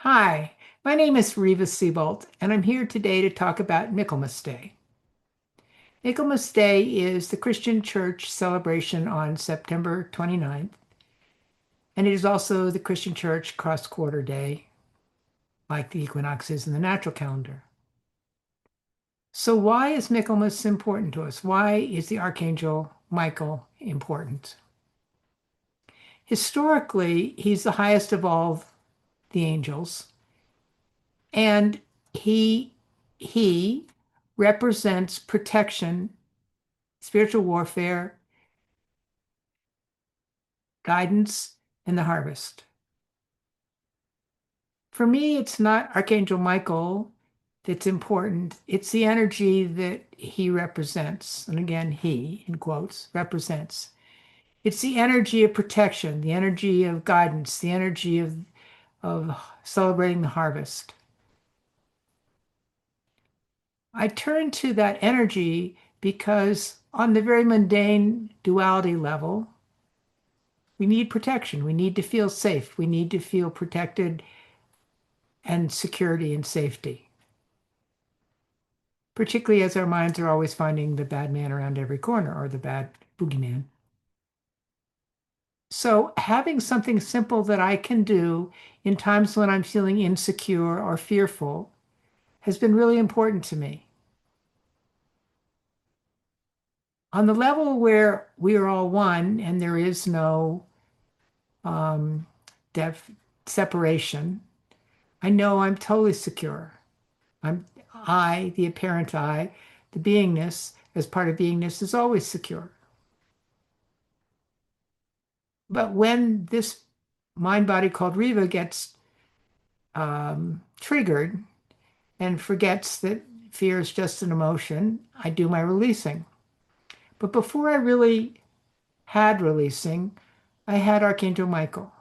Hi, my name is Reva Siebold, and I'm here today to talk about Michaelmas Day. Michaelmas Day is the Christian church celebration on September 29th, and it is also the Christian church cross-quarter day, like the equinox is in the natural calendar. So why is Michaelmas important to us? Why is the Archangel Michael important? Historically, he's the highest of all the angels, and he he represents protection, spiritual warfare, guidance, and the harvest. For me, it's not Archangel Michael that's important. It's the energy that he represents. And again, he, in quotes, represents. It's the energy of protection, the energy of guidance, the energy of celebrating the harvest. I turn to that energy because on the very mundane duality level, we need protection. We need to feel safe. We need to feel protected and security and safety, particularly as our minds are always finding the bad man around every corner or the bad boogeyman. So, having something simple that I can do in times when I'm feeling insecure or fearful has been really important to me. On the level where we are all one and there is no um, def separation, I know I'm totally secure. I'm the apparent I, the beingness, as part of beingness, is always secure. But when this mind body called Reva gets triggered and forgets that fear is just an emotion, I do my releasing. But before I really had releasing, I had Archangel Michael.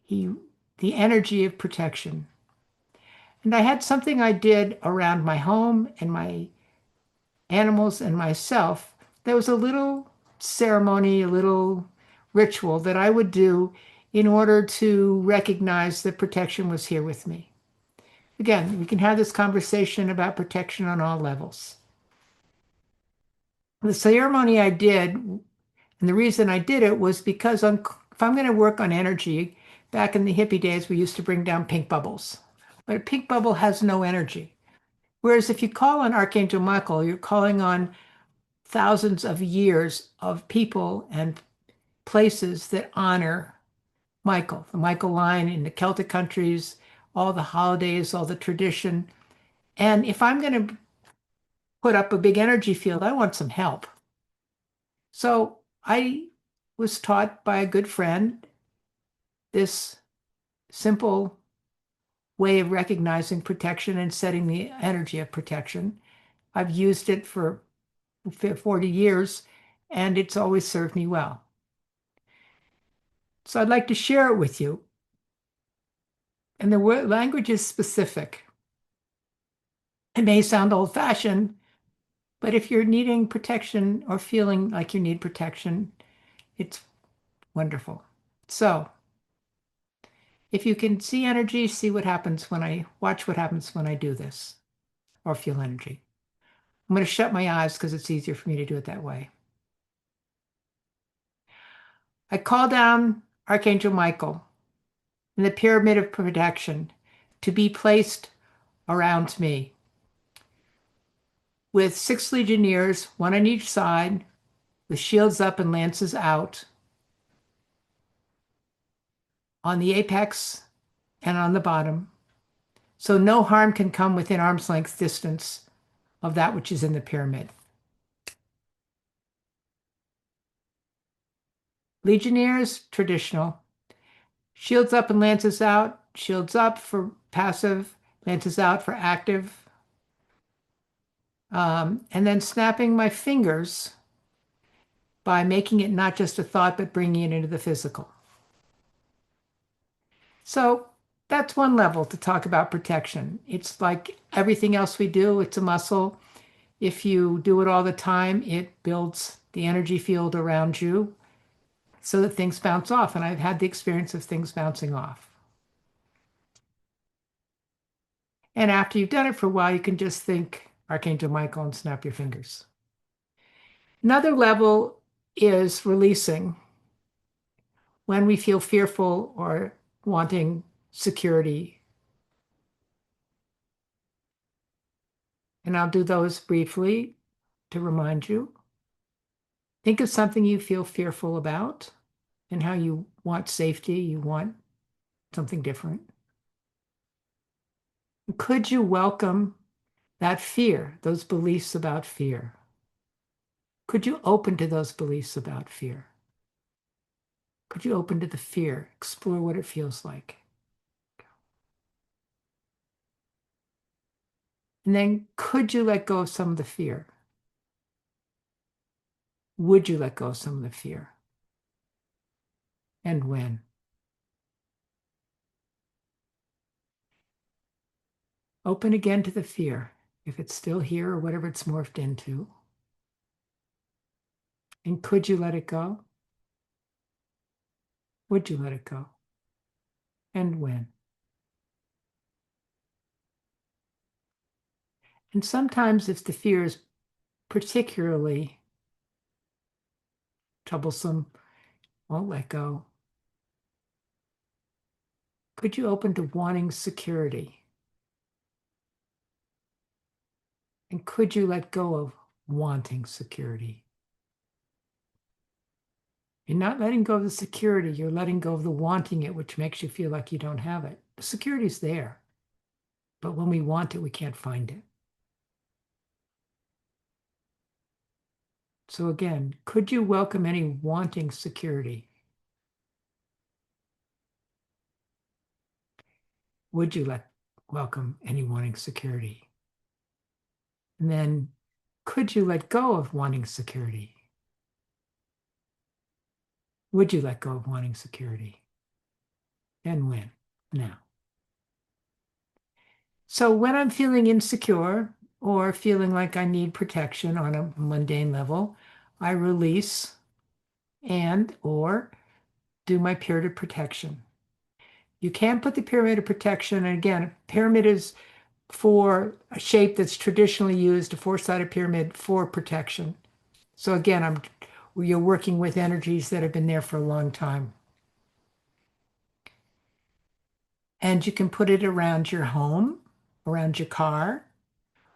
He, the energy of protection. And I had something I did around my home and my animals and myself. There was a little ceremony, a little ritual that I would do in order to recognize that protection was here with me. Again, we can have this conversation about protection on all levels. The ceremony I did, and the reason I did it was because if I'm going to work on energy, back in the hippie days, we used to bring down pink bubbles. But a pink bubble has no energy. Whereas if you call on Archangel Michael, you're calling on thousands of years of people and places that honor Michael, the Michael line in the Celtic countries, all the holidays, all the tradition. And if I'm going to put up a big energy field, I want some help. So I was taught by a good friend this simple way of recognizing protection and setting the energy of protection. I've used it for 40 years and it's always served me well. So I'd like to share it with you. And the language is specific. It may sound old-fashioned, but if you're needing protection or feeling like you need protection, it's wonderful. So if you can see energy, see what happens when I watch what happens when I do this or feel energy. I'm going to shut my eyes because it's easier for me to do it that way. I call down Archangel Michael in the pyramid of protection to be placed around me with 6 legionnaires, one on each side, with shields up and lances out, on the apex and on the bottom, so no harm can come within arm's length distance of that which is in the pyramid. Legionnaires, traditional. Shields up and lances out. Shields up for passive, lances out for active. And then snapping my fingers by making it not just a thought, but bringing it into the physical. So that's one level to talk about protection. It's like everything else we do, it's a muscle. If you do it all the time, it builds the energy field around you. so that things bounce off. And I've had the experience of things bouncing off. And after you've done it for a while, you can just think Archangel Michael and snap your fingers. Another level is releasing when we feel fearful or wanting security. And I'll do those briefly to remind you. Think of something you feel fearful about and how you want safety, you want something different. Could you welcome that fear, those beliefs about fear? Could you open to those beliefs about fear? Could you open to the fear, explore what it feels like? And then could you let go of some of the fear? Would you let go of some of the fear? And when? Open again to the fear, if it's still here or whatever it's morphed into. And could you let it go? Would you let it go? And when? And sometimes if the fear is particularly troublesome, won't let go, could you open to wanting security? And could you let go of wanting security? You're not letting go of the security, you're letting go of the wanting it, which makes you feel like you don't have it. The security's there, but when we want it, we can't find it. So again, could you welcome any wanting security? Would you welcome any wanting security? And then could you let go of wanting security? Would you let go of wanting security? And when? Now. So when I'm feeling insecure or feeling like I need protection on a mundane level, I release and or do my pyramid of protection. You can put the pyramid of protection, and again, pyramid is for a shape that's traditionally used, a four-sided pyramid for protection. So again, you're working with energies that have been there for a long time. And you can put it around your home, around your car,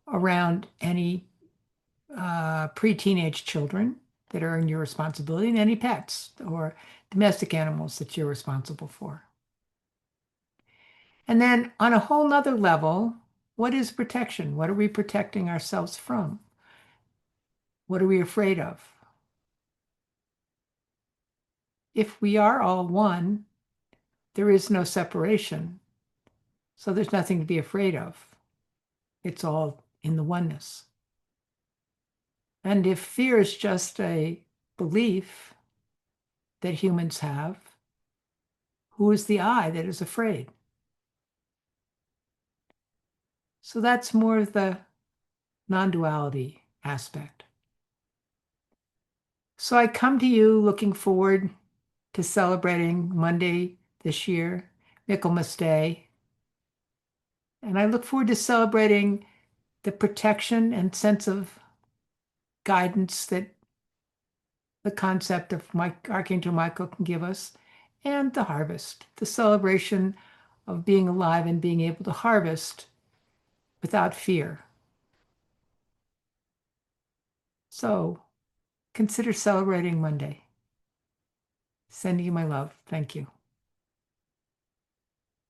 around any pre-teenage children that are in your responsibility, and any pets or domestic animals that you're responsible for. And then on a whole nother level, what is protection? What are we protecting ourselves from? What are we afraid of? If we are all one, there is no separation. So there's nothing to be afraid of. It's all in the oneness. And if fear is just a belief that humans have, who is the I that is afraid? So that's more of the non-duality aspect. So I come to you looking forward to celebrating Monday this year, Michaelmas Day. And I look forward to celebrating the protection and sense of guidance that the concept of Archangel Michael can give us, and the harvest, the celebration of being alive and being able to harvest without fear. So consider celebrating Monday. Sending you my love. Thank you.